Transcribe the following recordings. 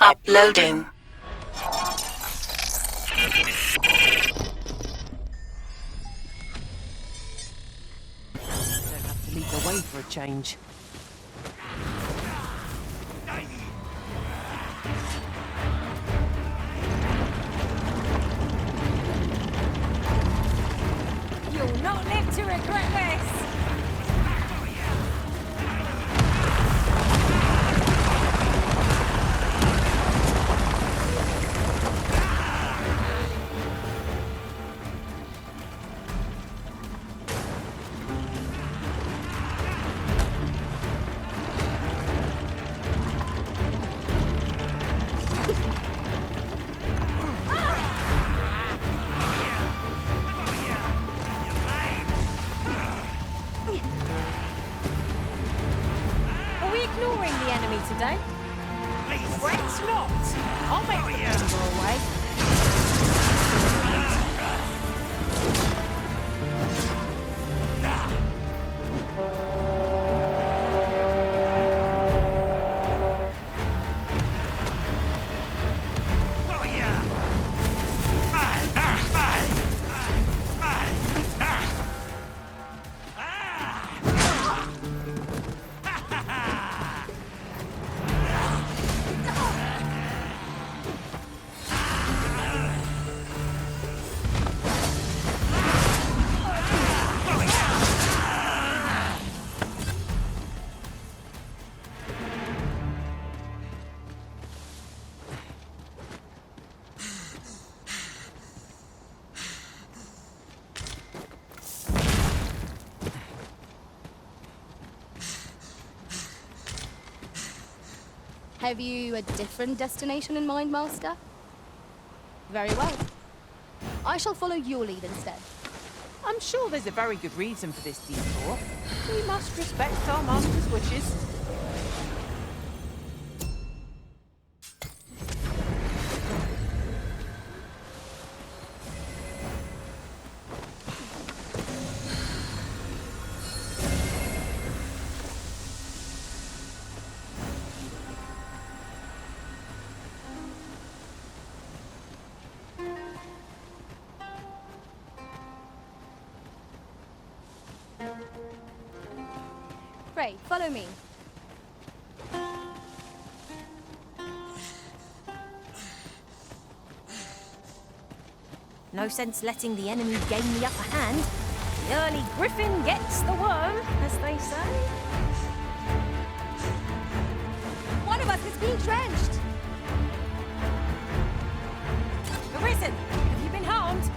Uploading. Don't have to lead the way for a change. You'll not live to regret this! Are we ignoring the enemy today? Fret not! I'll make the number away. Have you a different destination in mind, Master? Very well. I shall follow your lead instead. I'm sure there's a very good reason for this detour. We must respect our master's wishes. Pray, follow me. No sense letting the enemy gain the upper hand. The early griffin gets the worm, as they say. One of us is being drenched! Arisen, have you been harmed?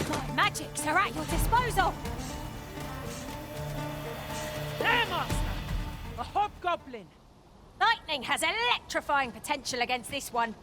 My magics are at your disposal. There, Master! A hobgoblin! Lightning has electrifying potential against this one.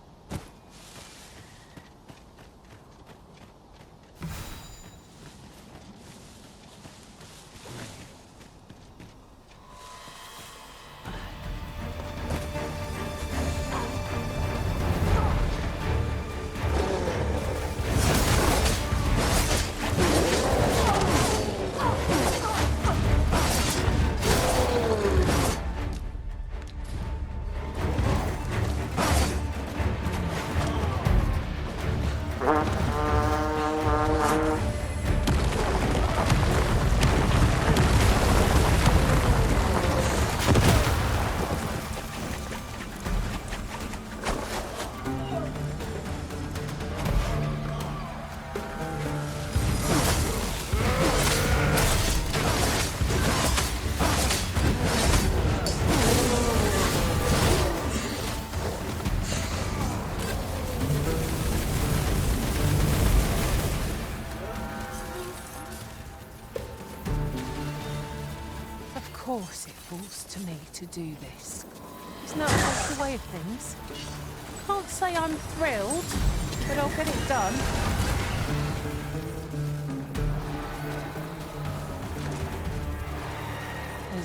Of course it falls to me to do this. Isn't that just the way of things? Can't say I'm thrilled, but I'll get it done.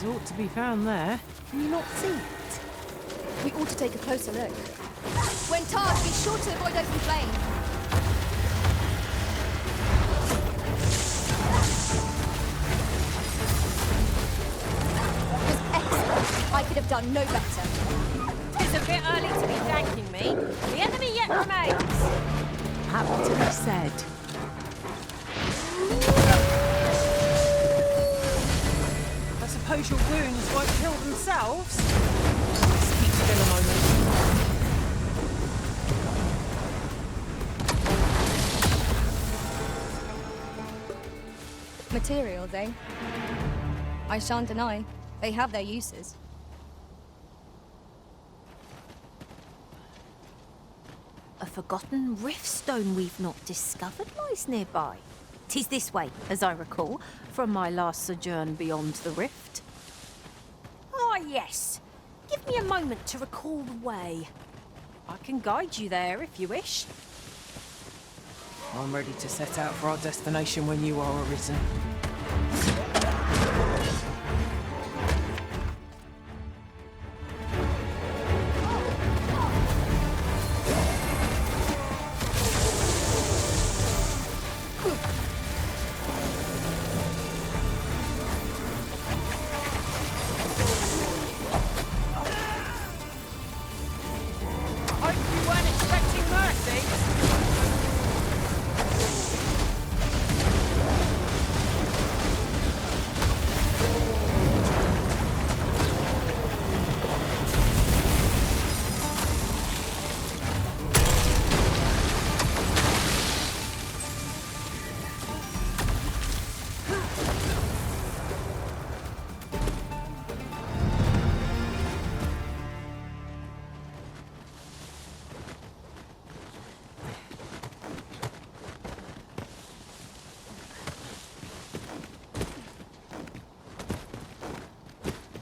ought to be found there. Can you not see it? We ought to take a closer look. When tasked, be sure to avoid open flame. It was excellent. I could have done no better. It's a bit early to be thanking me. The enemy yet remains. Happy to be said. I suppose your wounds won't heal themselves? Let's keep still a moment. Materials, eh? I shan't deny. They have their uses. A forgotten rift stone we've not discovered lies nearby. 'Tis this way, as I recall, from my last sojourn beyond the rift. Ah, yes. Give me a moment to recall the way. I can guide you there if you wish. I'm ready to set out for our destination when you are arisen. Hope you weren't expecting mercy.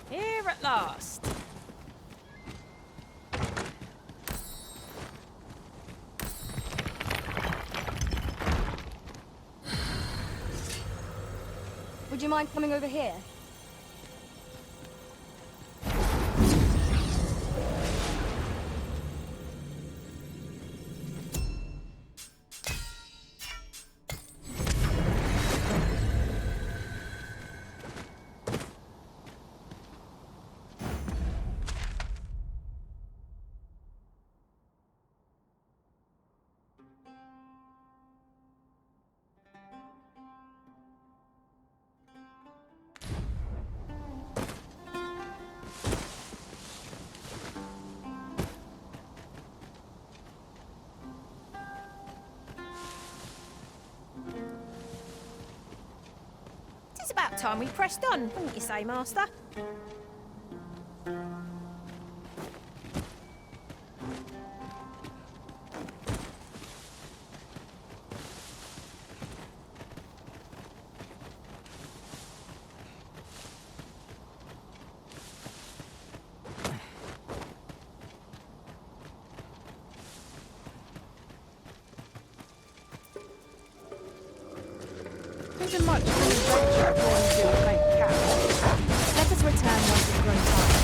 Here at last. Would you mind coming over here? It's about time we pressed on, wouldn't you say, Master? Isn't much of an adventure according to a fake cat. Let us return once it's grown tired.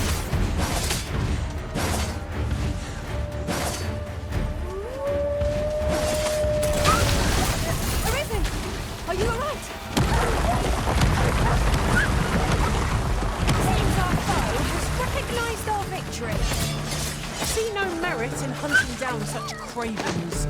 Arisen! Are you alright? Seems our foe has recognised our victory. I see no merit in hunting down such cravens.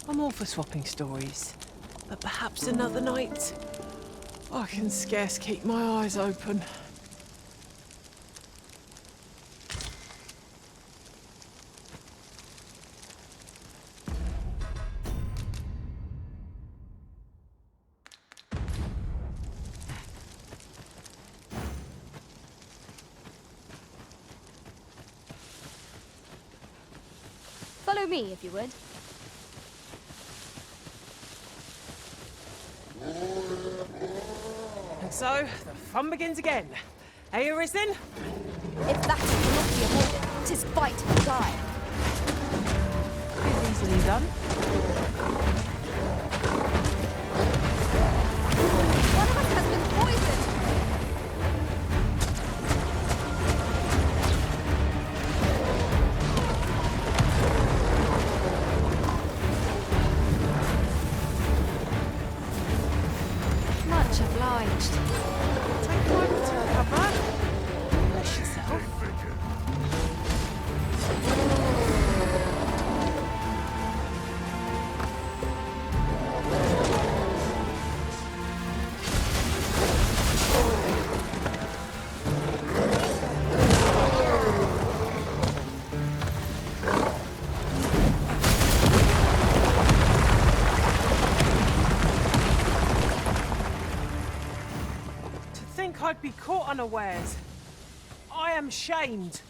I'm all for swapping stories, but perhaps another night. I can scarce keep my eyes open. Follow me, if you would. And so, the fun begins again. Hey, Arisen? If that cannot be avoided, 'tis fight or die. Is easily done. One of us has been poisoned. Much obliged. Take a moment to recover. Bless yourself. I'd be caught unawares. I am shamed.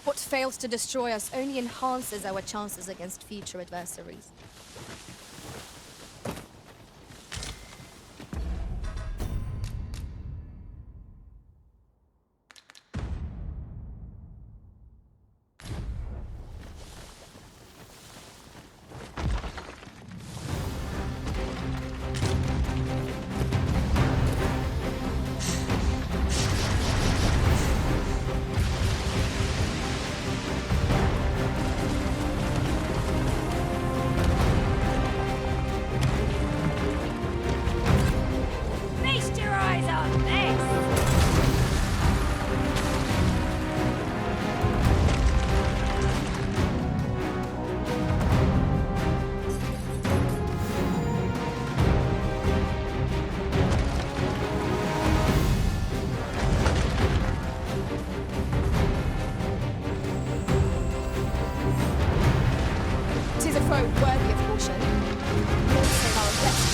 What fails to destroy us only enhances our chances against future adversaries. Feast your eyes on this! Tis a foe worthy of caution. We'll save our best.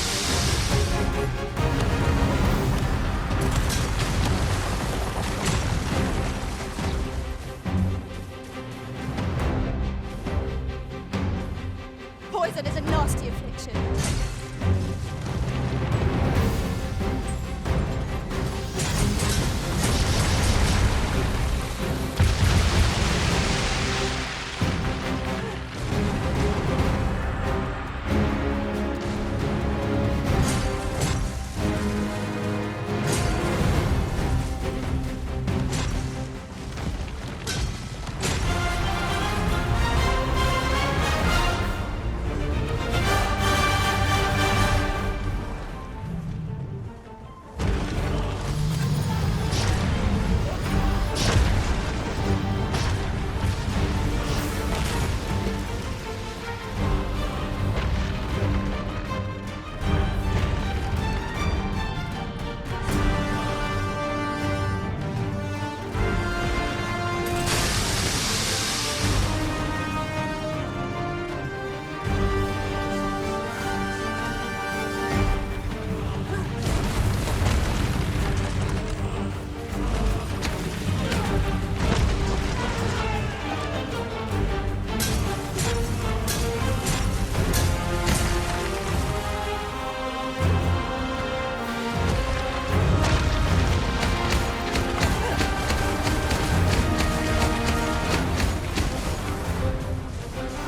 Poison is a nasty affliction.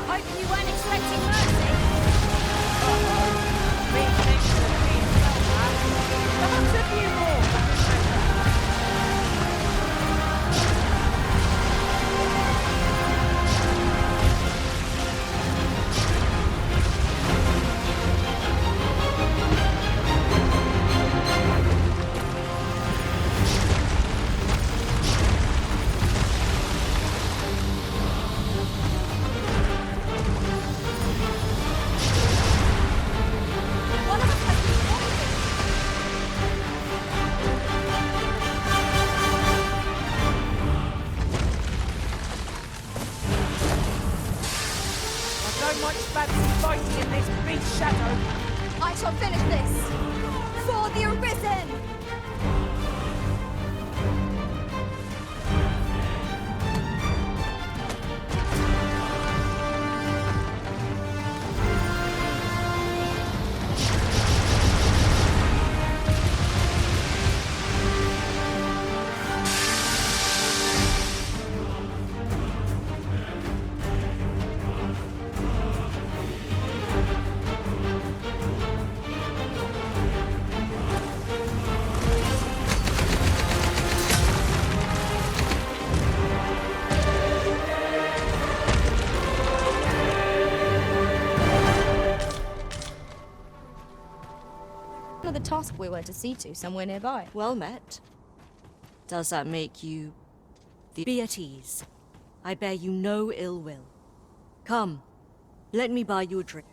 Hope you weren't expecting mercy. Perhaps a few more. One of us has been poisoned. I don't much fancy fighting in this beast shadow. I shall finish this. For the Arisen! we were to see to somewhere nearby. Well met. Does that make you... Be at ease. I bear you no ill will. Come, let me buy you a drink.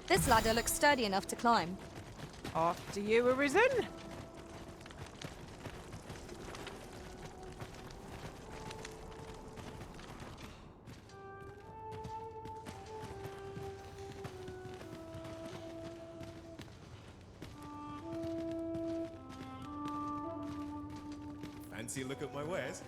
This ladder looks sturdy enough to climb. After you, Arisen. Fancy a look at my wares?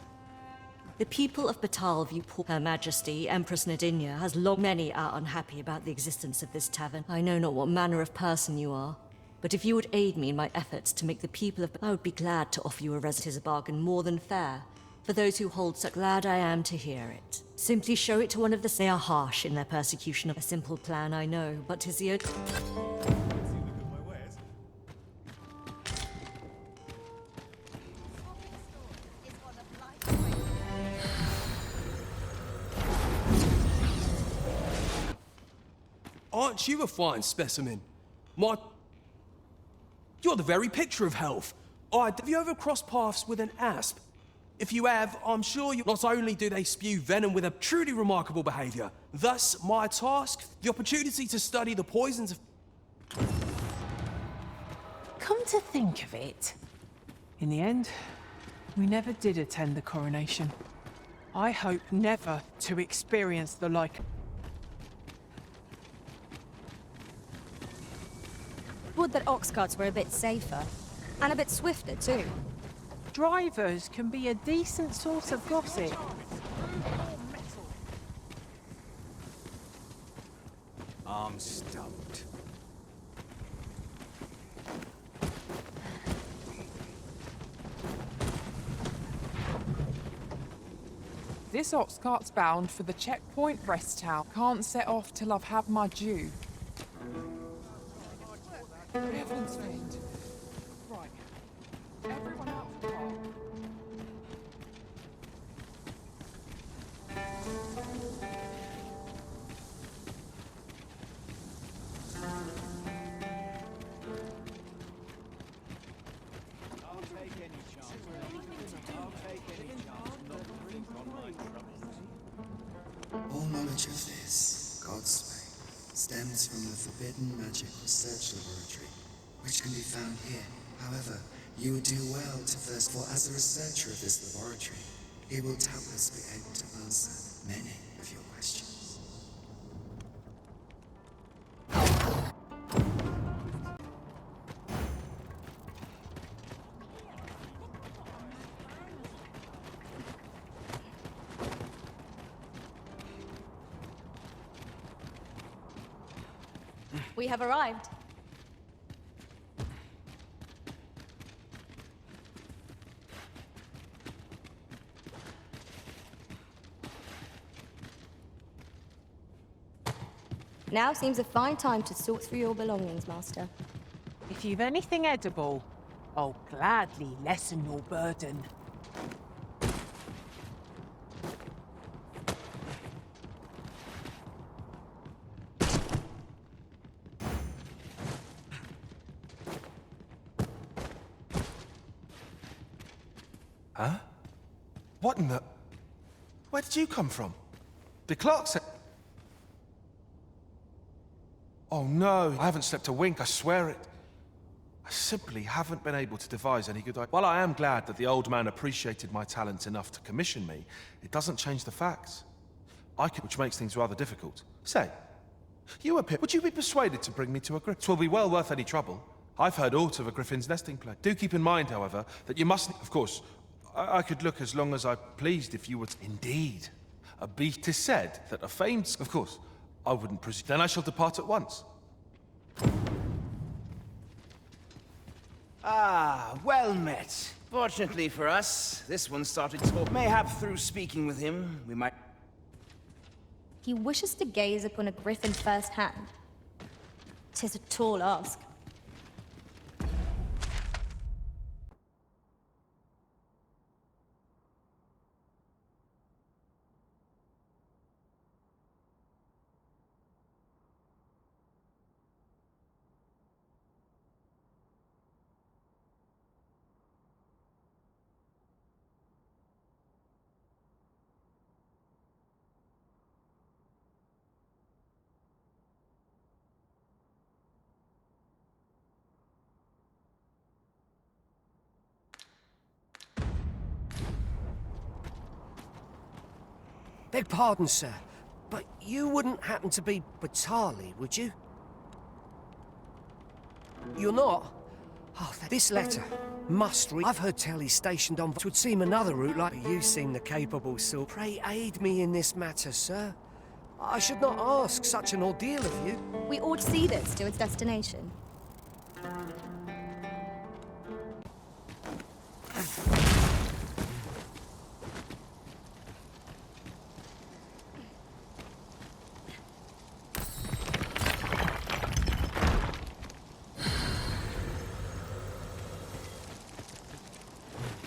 The people of Batal view Her Majesty, Empress Nadinia, has long many are unhappy about the existence of this tavern. I know not what manner of person you are, but if you would aid me in my efforts to make the people of... I would be glad to offer you a resident a bargain more than fair. For those who hold so glad I am to hear it. Simply show it to one of the... They are harsh in their persecution of a simple plan, I know, but 'tis the... Fancy a look at my wares? Aren't you a fine specimen? You're the very picture of health. Have you ever crossed paths with an asp? If you have, I'm sure you... Not only do they spew venom with a truly remarkable behavior, thus my task, the opportunity to study the poisons of... Come to think of it, in the end, we never did attend the coronation. I hope never to experience the like. Would that ox carts were a bit safer. And a bit swifter, too. Drivers can be a decent source of gossip. I'm stumped. This ox cart's bound for the checkpoint rest town. Can't set off till I've had my due. Heaven's fiend. Right. Everyone out of the car. All knowledge of this, God's way, stems from the Forbidden Magic Research Laboratory, which can be found here. However, you would do well to first, for as a researcher of this laboratory, he will doubtless be able to answer many of your questions. We have arrived. Now seems a fine time to sort through your belongings, Master. If you've anything edible, I'll gladly lessen your burden. Huh? What in the... Where did you come from? The clerk said... Oh no, I haven't slept a wink, I swear it. I simply haven't been able to devise any good idea. While I am glad that the old man appreciated my talent enough to commission me, it doesn't change the facts. Which makes things rather difficult. Say, you appear... Would you be persuaded to bring me to a griffin? 'Twill be well worth any trouble. I've heard aught of a griffin's nesting place. Do keep in mind, however, that you mustn't... Of course, I could look as long as I pleased if you would... Indeed. A beast is said that a famed... Of course, I wouldn't presume. Then I shall depart at once. Ah, well met. Fortunately for us, this one started talk. Mayhap through speaking with him, we might... He wishes to gaze upon a griffin firsthand. 'Tis a tall ask. Beg pardon, sir, but you wouldn't happen to be Batali, would you? You're not? Oh, this letter must read. I've heard tell he's stationed on... It would seem another route like... You seem the capable sort. Pray aid me in this matter, sir. I should not ask such an ordeal of you. We ought to see this to its destination.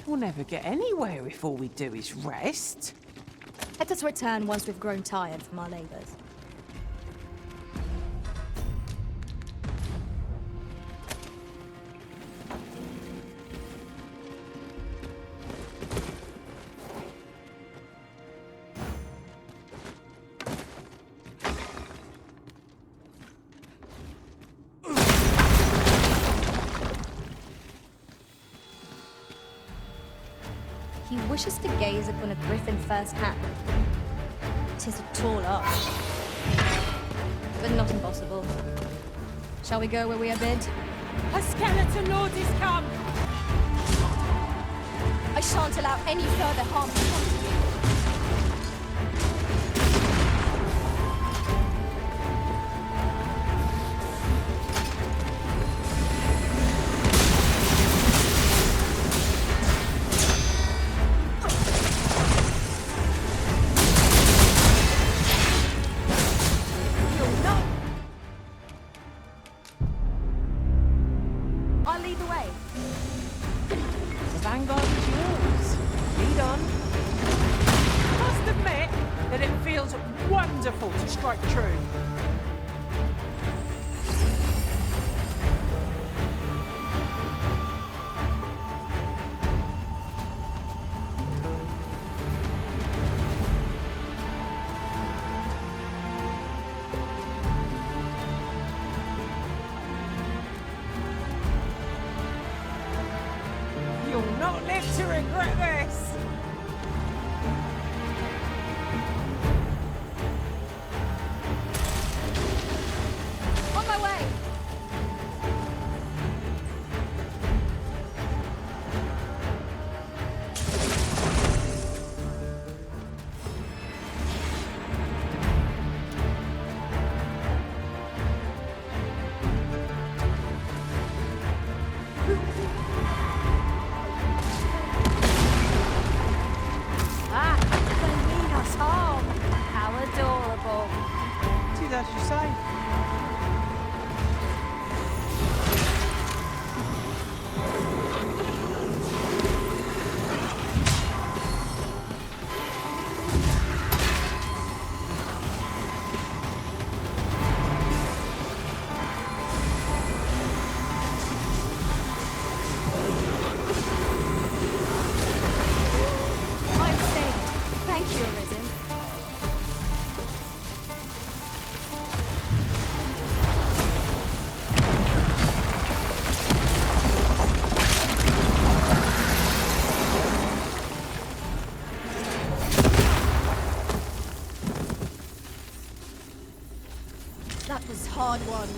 We'll never get anywhere if all we do is rest. Let us return once we've grown tired from our labors. He wishes to gaze upon a griffin firsthand. 'Tis a tall ask, but not impossible. Shall we go where we are bid? A skeleton lord is come! I shan't allow any further harm to come to you. I'll lead the way. The vanguard is yours. Lead on. I must admit that it feels wonderful to strike true. You'll not live to regret this! On my way! Ah, they mean us harm. How adorable. Did as you say. I'm safe. Thank you, Arisen. That was hard won.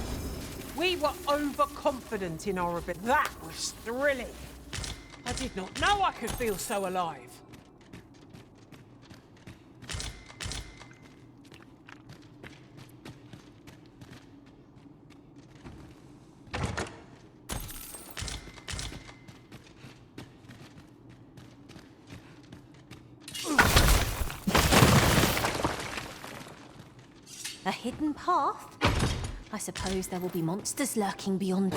We were overconfident in our ability. That was thrilling. I did not know I could feel so alive. A hidden path? I suppose there will be monsters lurking beyond.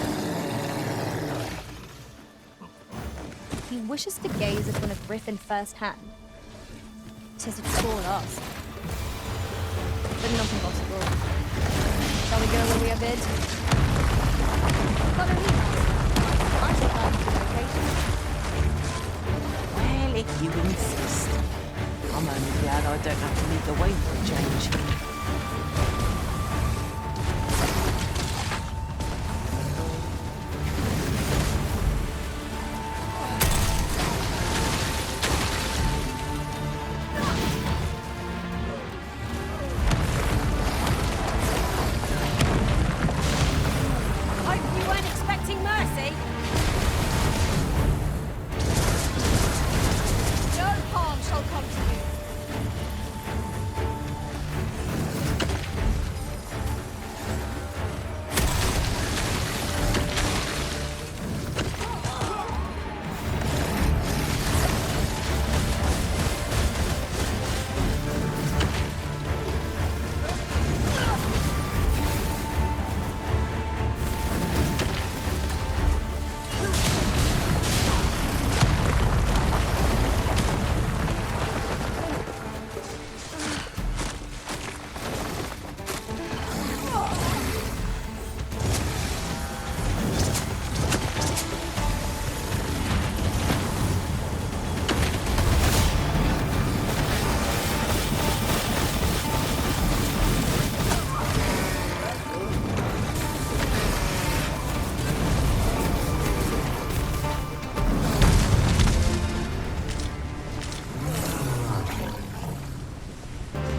He wishes to gaze upon a griffin firsthand. 'Tis a tall ask, but not impossible. Shall we go where we are bid? Follow me, master. I shall guide you to the location. Well, if you insist. I'm only glad I don't have to lead the way for a change. Hope you weren't expecting mercy. No harm shall come to you.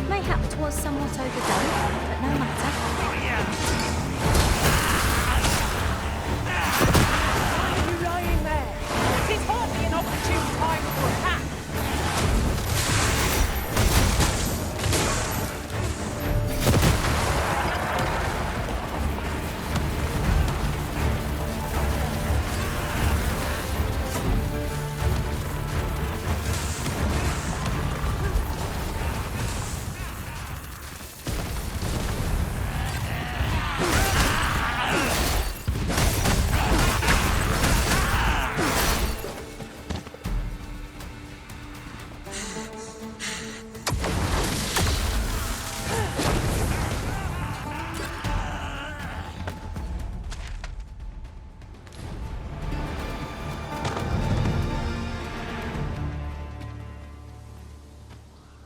Mayhap 'twas somewhat overdone, but no matter. Why are you lying there? It is hardly an opportune time for attack.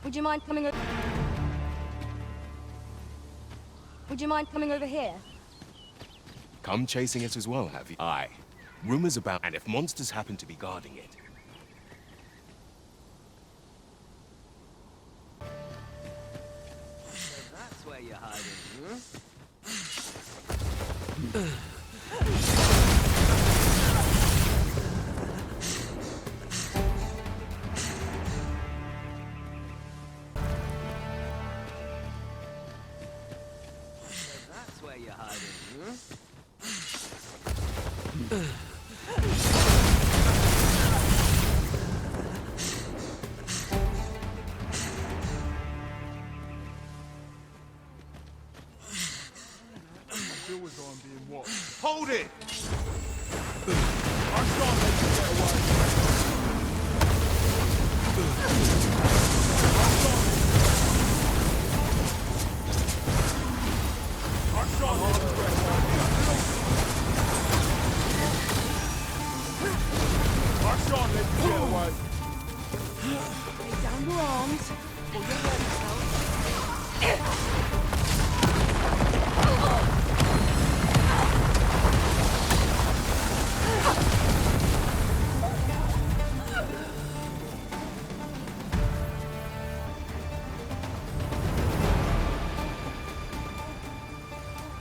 Would you mind coming over? Would you mind coming over here? Come chasing it as well, have you? Aye. Rumors about, and if monsters happen to be guarding it. That's where you're hiding, That's where you're hiding, Hold it! Lay down your arms, or you'll hurt yourself.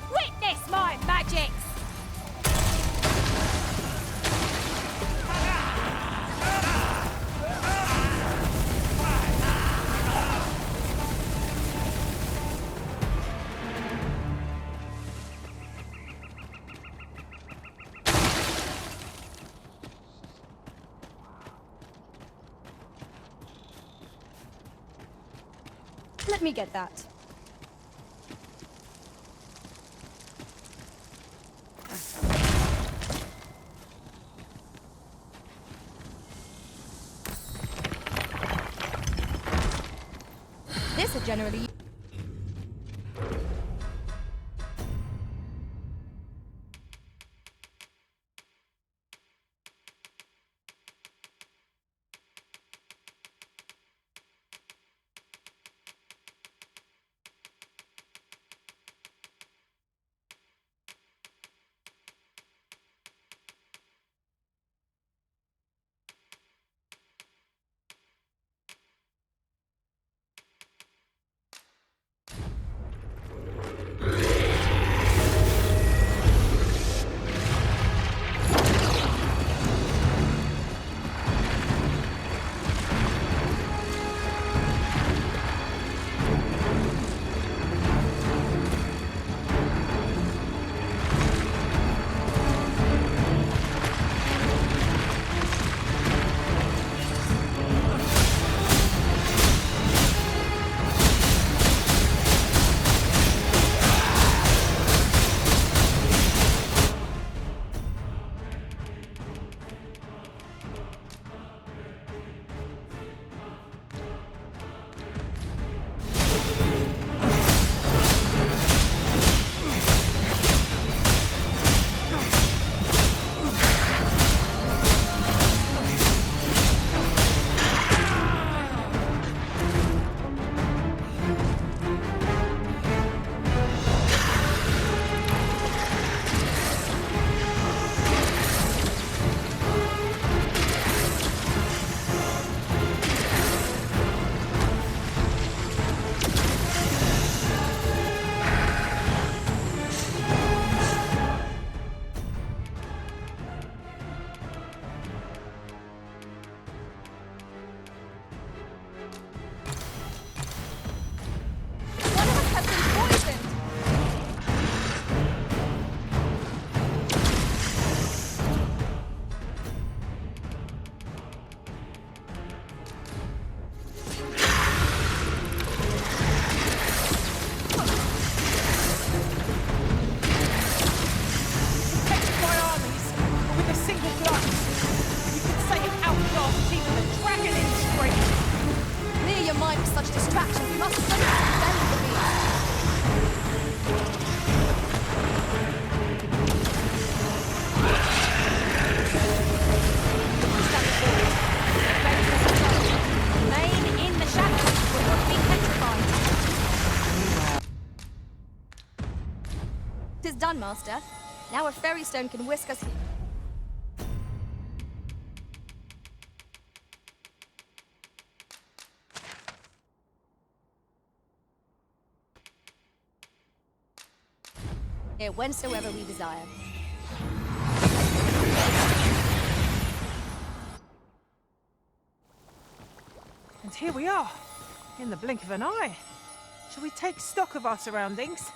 Witness my magics! Let me get that. This are generally... One of us has been poisoned! Protected by armies, with a single glance. You could say it outclassed even the dragon in strength. Clear your mind with such distractions. We must focus on belly the beast. Stand forward. Remain in the shadows. We're not being petrified. Tis done, Master. Now a fairy stone can whisk us. Here, whensoever we desire. And here we are, in the blink of an eye. Shall we take stock of our surroundings?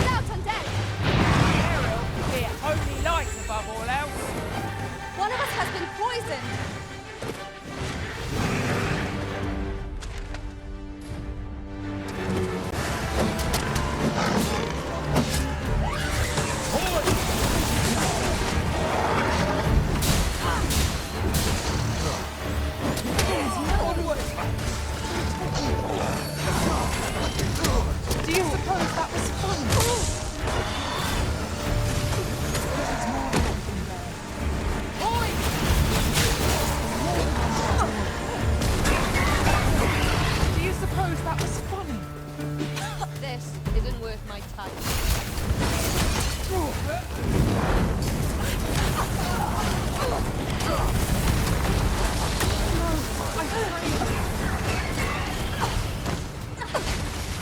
Out undead! Ariel, be it holy light above all else. One of us has been poisoned! Do you suppose that was fun? Do you suppose that was funny? This isn't worth my time.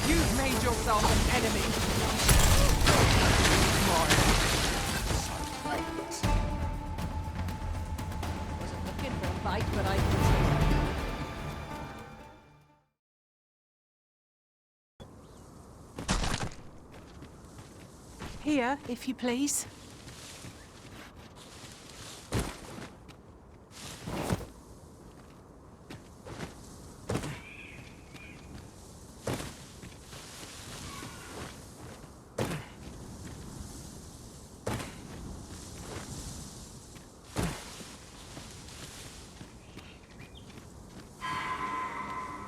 You've made yourself an enemy. Wasn't looking for a fight, but I... Here, if you please.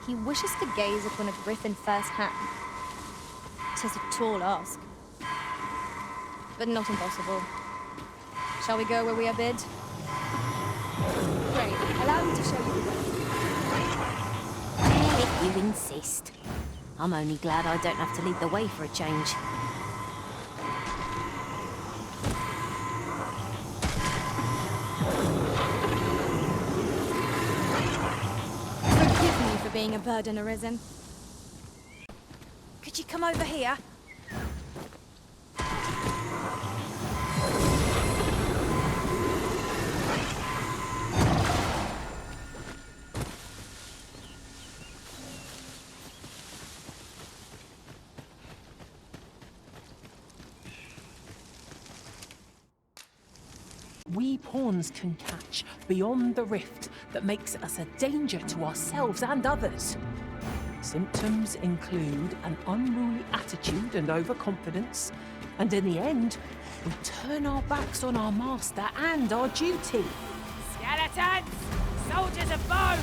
He wishes to gaze upon a griffin firsthand. 'Tis a tall ask, but not impossible. Shall we go where we are bid? Great. Allow me to show you the way. If you insist. I'm only glad I don't have to lead the way for a change. Forgive me for being a burden arisen. Could you come over here? We pawns can catch beyond the rift that makes us a danger to ourselves and others. Symptoms include an unruly attitude and overconfidence, and in the end, we turn our backs on our master and our duty. Skeletons! Soldiers of bone!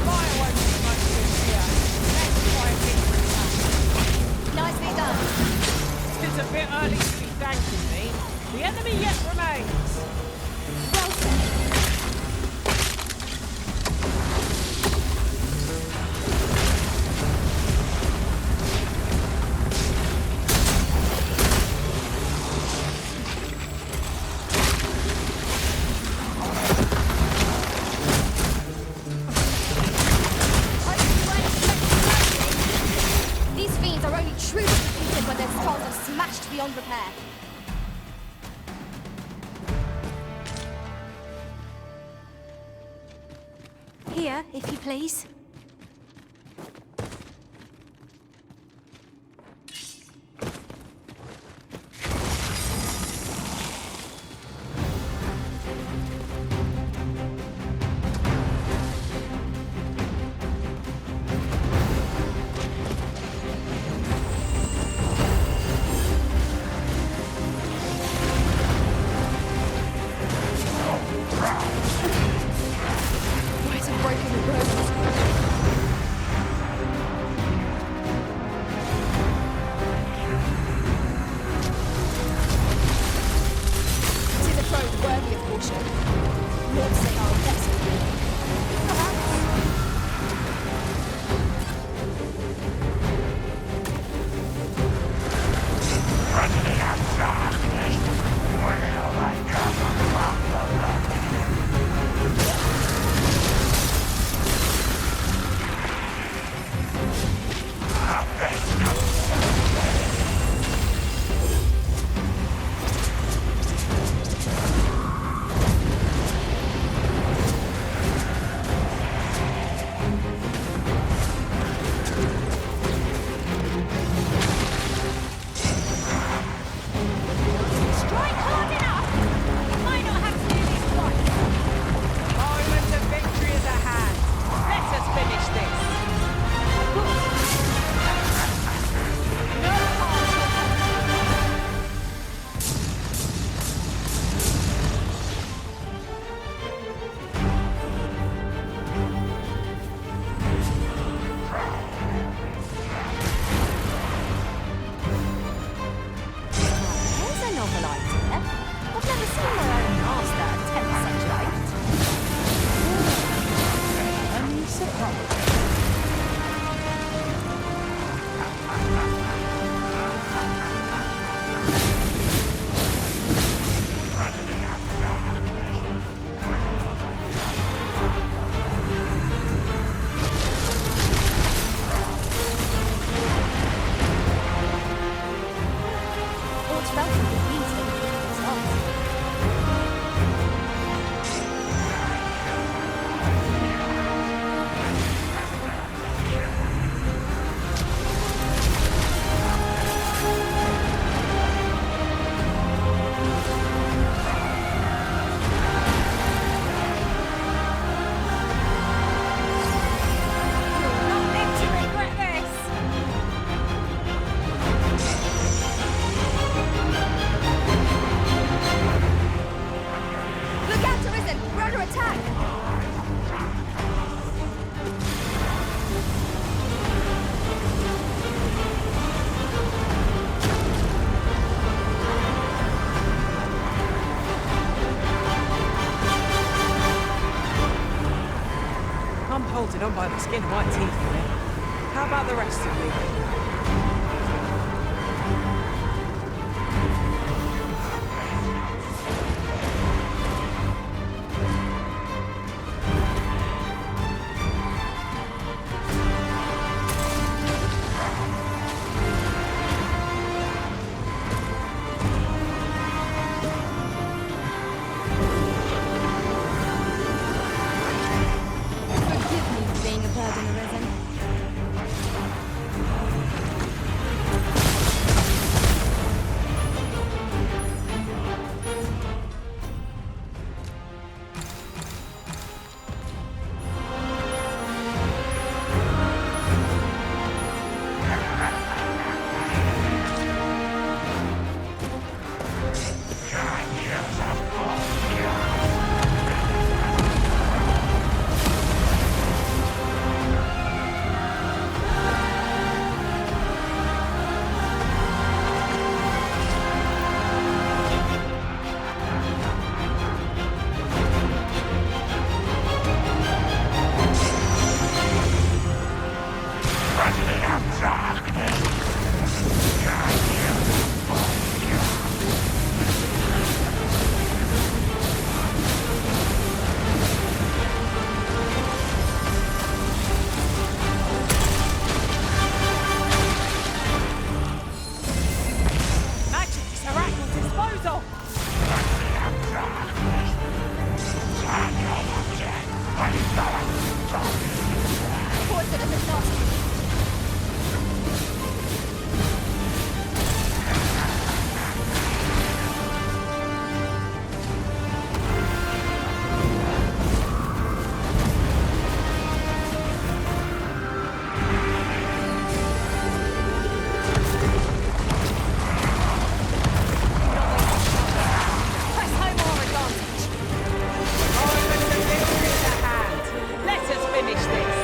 Fire won't do much good here. Let's try a different tack. Nicely done. It's a bit early to be thanking me. The enemy yet remains. Well said. These fiends are only truly defeated when their skulls are smashed beyond repair. Here, if you please. Might have broken the road. skin of my teeth in it. How about the rest of you? Forgive me for being a burden arisen. Magic is at your disposal! Force it as it not. Press home our advantage! Time and the deal is at hand! Let us finish this!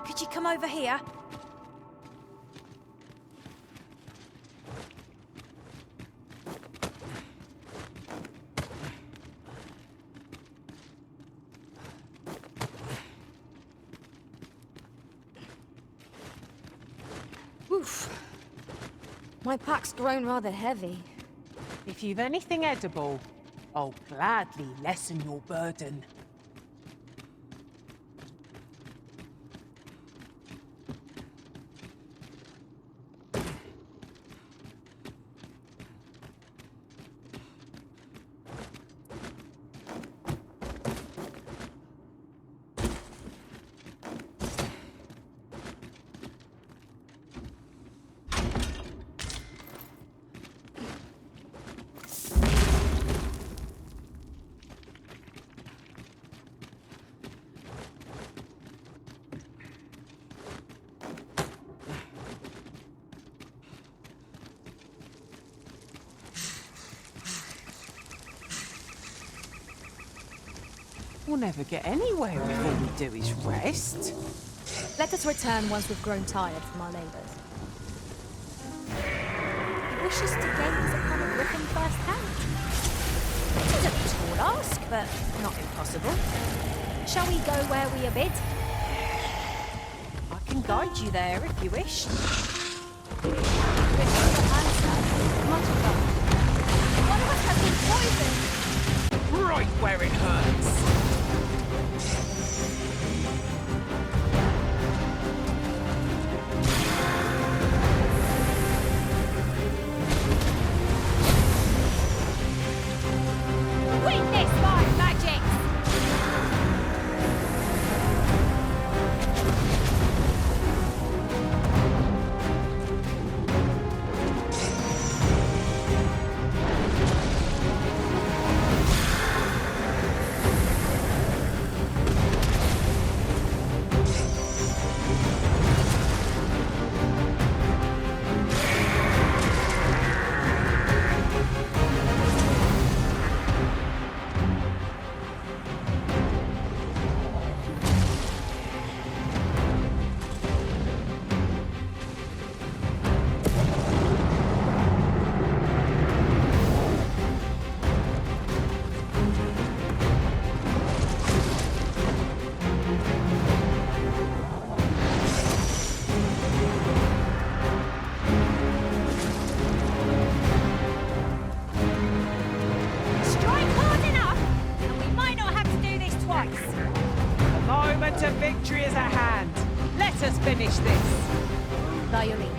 Could you come over here? Oof. My pack's grown rather heavy. If you've anything edible, I'll gladly lessen your burden. We'll never get anywhere if all we do is rest. Let us return once we've grown tired from our labours. He wishes to gaze upon a griffin firsthand. It is a tall ask, but not impossible. Shall we go where we are bid? I can guide you there if you wish. One of us has been poisoned! Right where it hurts. Witness my magic! victory is at hand. Let us finish this. Violin.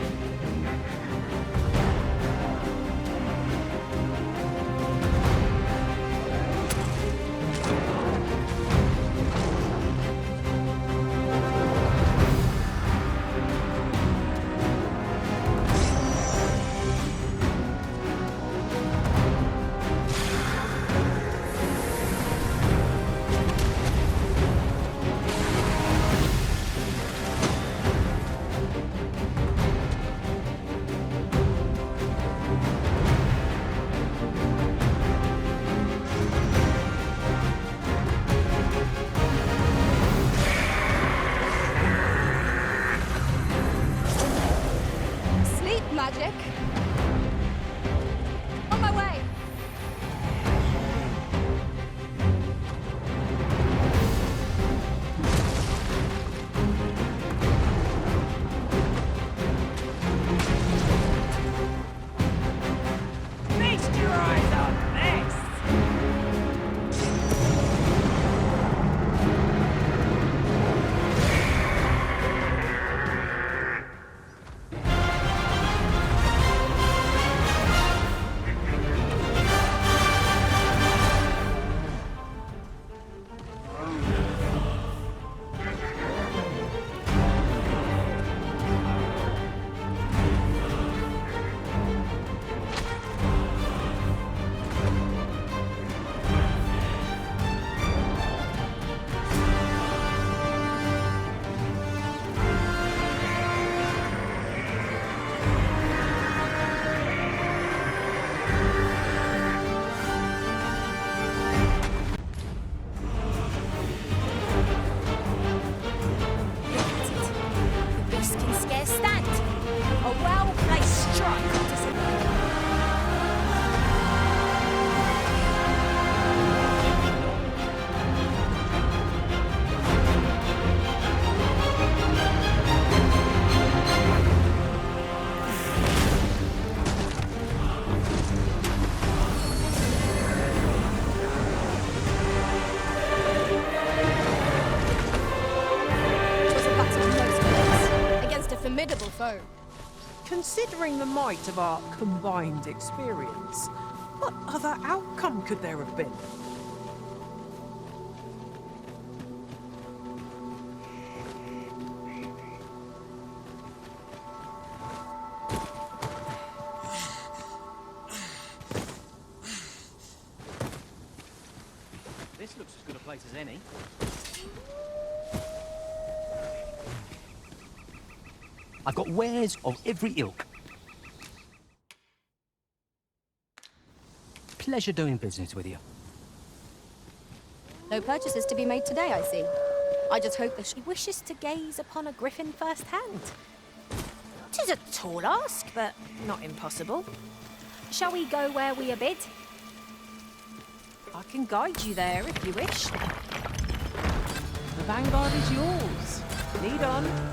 Magic. On my way. Feast your eyes on this! Formidable foe. Considering the might of our combined experience, what other outcome could there have been? This looks as good a place as any. I've got wares of every ilk. Pleasure doing business with you. No purchases to be made today, I see. I just hope that She wishes to gaze upon a griffin firsthand. 'Tis a tall ask, but not impossible. Shall we go where we are bid? I can guide you there if you wish. The vanguard is yours. Lead on.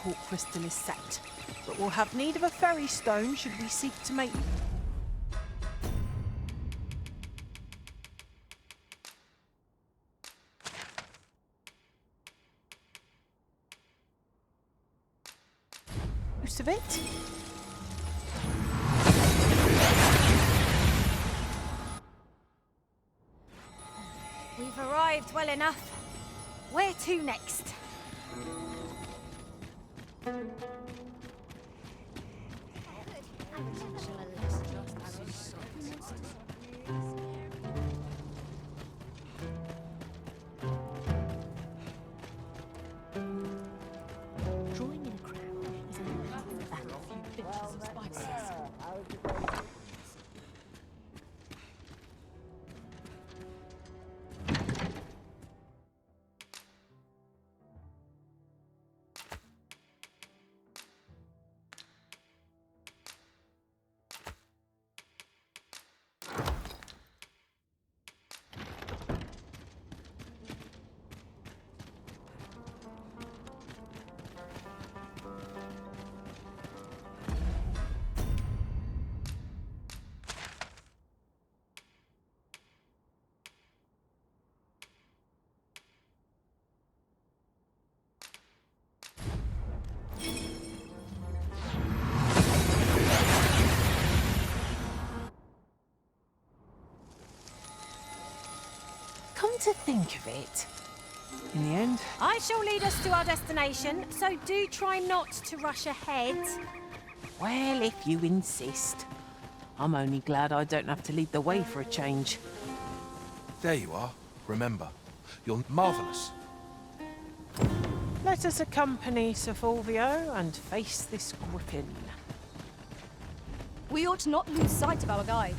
Port crystal is set, but we'll have need of a ferry stone should we seek to make... use of it? We've arrived well enough. Where to next? Drawing in a crowd is a powerful battle. Pinches of spices. Come to think of it, in the end, I shall lead us to our destination, so do try not to rush ahead. well, if you insist. I'm only glad I don't have to lead the way for a change. There you are. Remember, you're marvellous. Let us accompany Sir Fulvio and face this griffin. We ought not lose sight of our guide.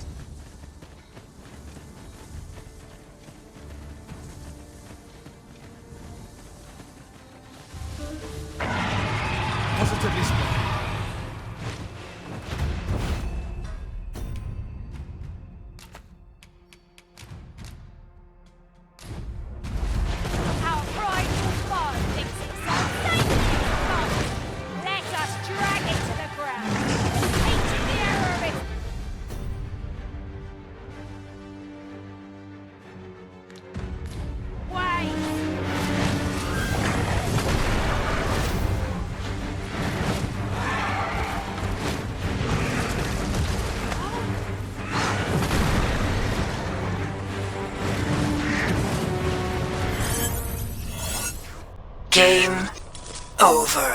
Positively splendid. Our prideful foe thinks it's so safe. Let us drag it to the ground, teaching the error of it. Game over.